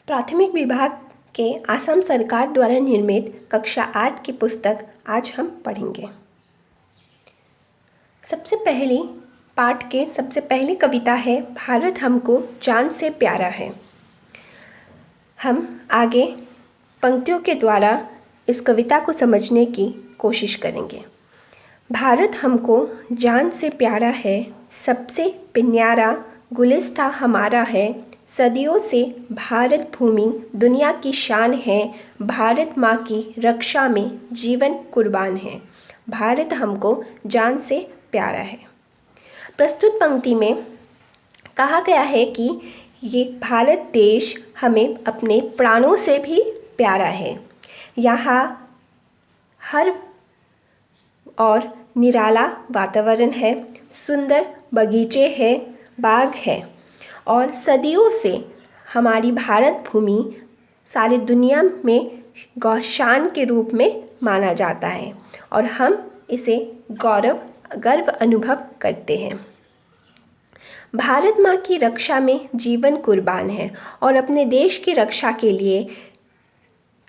प्राथमिक विभाग के असम सरकार द्वारा निर्मित कक्षा 8 की पुस्तक आज हम पढ़ेंगे। सबसे पहली कविता है भारत हमको जान से प्यारा है। हम आगे पंक्तियों के द्वारा इस कविता को समझने की कोशिश करेंगे। भारत हमको जान से प्यारा है, सबसे प्यारा गुलिस्ता हमारा है। सदियों से भारत भूमि दुनिया की शान है, भारत माँ की रक्षा में जीवन कुर्बान है। भारत हमको जान से प्यारा है। प्रस्तुत पंक्ति में कहा गया है कि ये भारत देश हमें अपने प्राणों से भी प्यारा है। यहाँ हर और निराला वातावरण है, सुंदर बगीचे हैं, बाग है और सदियों से हमारी भारत भूमि सारी दुनिया में गौशान के रूप में माना जाता है और हम इसे गर्व अनुभव करते हैं। भारत माँ की रक्षा में जीवन कुर्बान है और अपने देश की रक्षा के लिए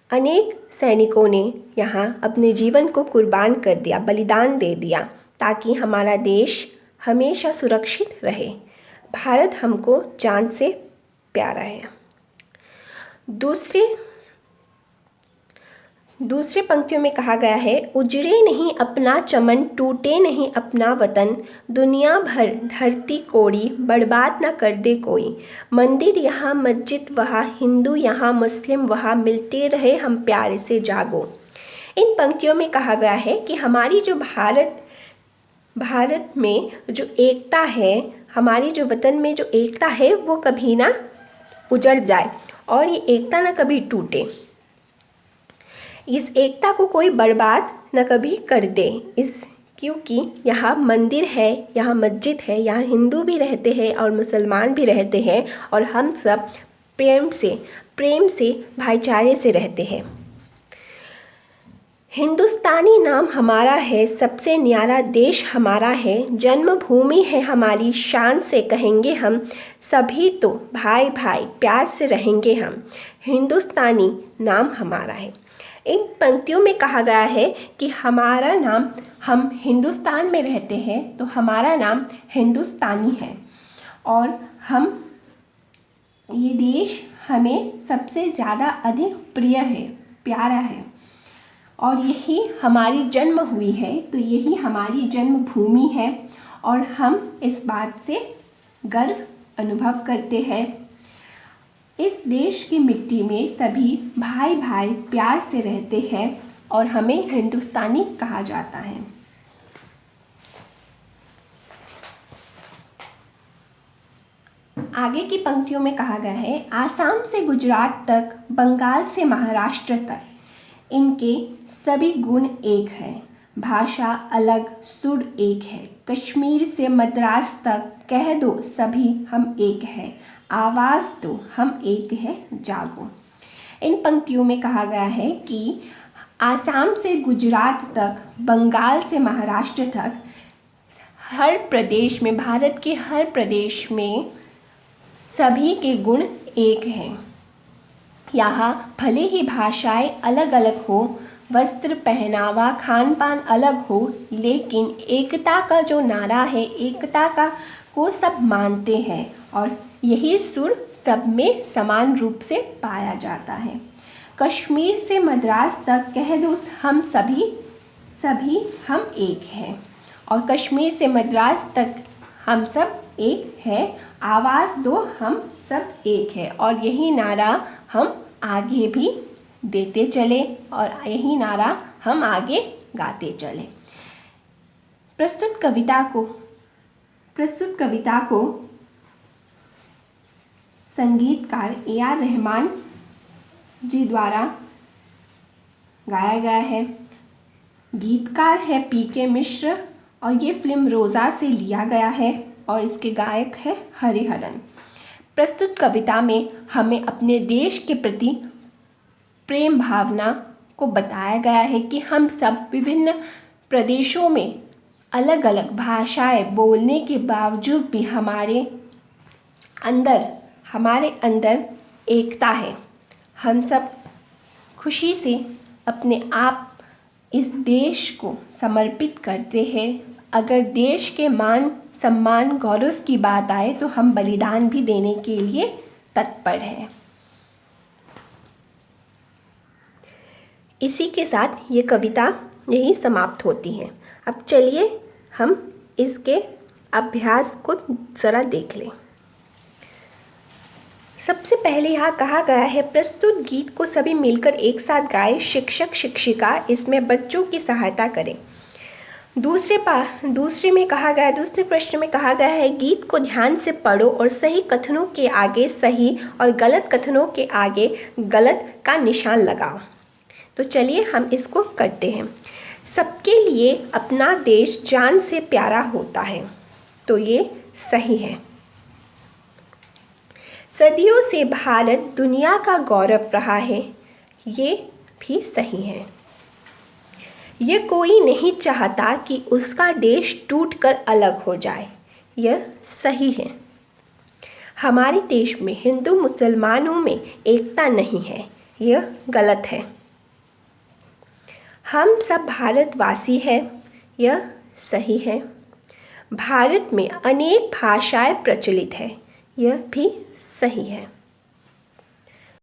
अनेक सैनिकों ने यहाँ अपने जीवन को कुर्बान कर दिया, बलिदान दे दिया ताकि हमारा देश हमेशा सुरक्षित रहे। भारत हमको जान से प्यारा है। दूसरे पंक्तियों में कहा गया है, उजड़े नहीं अपना चमन, टूटे नहीं अपना वतन, दुनिया भर धरती कोड़ी, बर्बाद न कर दे कोई। मंदिर यहाँ मस्जिद वहाँ, हिंदू यहाँ मुस्लिम वहाँ, मिलते रहे हम प्यार से जागो। इन पंक्तियों में कहा गया है कि हमारी जो भारत में जो एकता है, हमारी जो वतन में जो एकता है वो कभी ना उजड़ जाए और ये एकता ना कभी टूटे। इस एकता को कोई बर्बाद न कभी कर दे, क्योंकि यहाँ मंदिर है, यहाँ मस्जिद है, यहाँ हिंदू भी रहते हैं और मुसलमान भी रहते हैं और हम सब प्रेम से भाईचारे से रहते हैं। हिंदुस्तानी नाम हमारा है, सबसे न्यारा देश हमारा है, जन्मभूमि है हमारी, शान से कहेंगे हम, सभी तो भाई भाई प्यार से रहेंगे हम, हिंदुस्तानी नाम हमारा है। इन पंक्तियों में कहा गया है कि हमारा नाम, हम हिंदुस्तान में रहते हैं तो हमारा नाम हिंदुस्तानी है और ये देश हमें सबसे ज़्यादा अधिक प्रिय है, प्यारा है और यही हमारी जन्म हुई है, तो यही हमारी जन्मभूमि है और हम इस बात से गर्व अनुभव करते हैं। इस देश की मिट्टी में सभी भाई भाई प्यार से रहते हैं और हमें हिंदुस्तानी कहा जाता है। आगे की पंक्तियों में कहा गया है, आसाम से गुजरात तक, बंगाल से महाराष्ट्र तक, इनके सभी गुण एक हैं, भाषा अलग सुर एक है, कश्मीर से मद्रास तक कह दो सभी हम एक हैं, आवाज़ दो हम एक है जागो। इन पंक्तियों में कहा गया है कि आसाम से गुजरात तक, बंगाल से महाराष्ट्र तक, हर प्रदेश में, भारत के हर प्रदेश में सभी के गुण एक हैं। यहाँ भले ही भाषाएं अलग अलग हो, वस्त्र पहनावा खान पान अलग हो, लेकिन एकता का जो नारा है, एकता को सब मानते हैं और यही सुर सब में समान रूप से पाया जाता है। कश्मीर से मद्रास तक कह दो हम सभी हम एक हैं और कश्मीर से मद्रास तक हम सब एक हैं, आवाज़ दो हम सब एक है और यही नारा हम आगे भी देते चले और यही नारा हम आगे गाते चले। प्रस्तुत कविता को संगीतकार ए.आर. रहमान जी द्वारा गाया गया है। गीतकार है पी.के. मिश्र और ये फिल्म रोज़ा से लिया गया है और इसके गायक है हरिहरन। प्रस्तुत कविता में हमें अपने देश के प्रति प्रेम भावना को बताया गया है कि हम सब विभिन्न प्रदेशों में अलग अलग भाषाएं बोलने के बावजूद भी हमारे अंदर एकता है। हम सब खुशी से अपने आप इस देश को समर्पित करते हैं। अगर देश के मान सम्मान गौरव की बात आए तो हम बलिदान भी देने के लिए तत्पर हैं। इसी के साथ ये कविता यही समाप्त होती है। अब चलिए हम इसके अभ्यास को ज़रा देख लें। सबसे पहले यहाँ कहा गया है, प्रस्तुत गीत को सभी मिलकर एक साथ गाएं। शिक्षक शिक्षिका इसमें बच्चों की सहायता करें। दूसरे प्रश्न में कहा गया है, गीत को ध्यान से पढ़ो और सही कथनों के आगे सही और गलत कथनों के आगे गलत का निशान लगाओ। तो चलिए हम इसको करते हैं। सबके लिए अपना देश जान से प्यारा होता है, तो ये सही है। सदियों से भारत दुनिया का गौरव रहा है, ये भी सही है। ये कोई नहीं चाहता कि उसका देश टूटकर अलग हो जाए, यह सही है। हमारे देश में हिंदू मुसलमानों में एकता नहीं है, यह गलत है। हम सब भारतवासी हैं, यह सही है। भारत में अनेक भाषाएं प्रचलित है, यह भी सही है।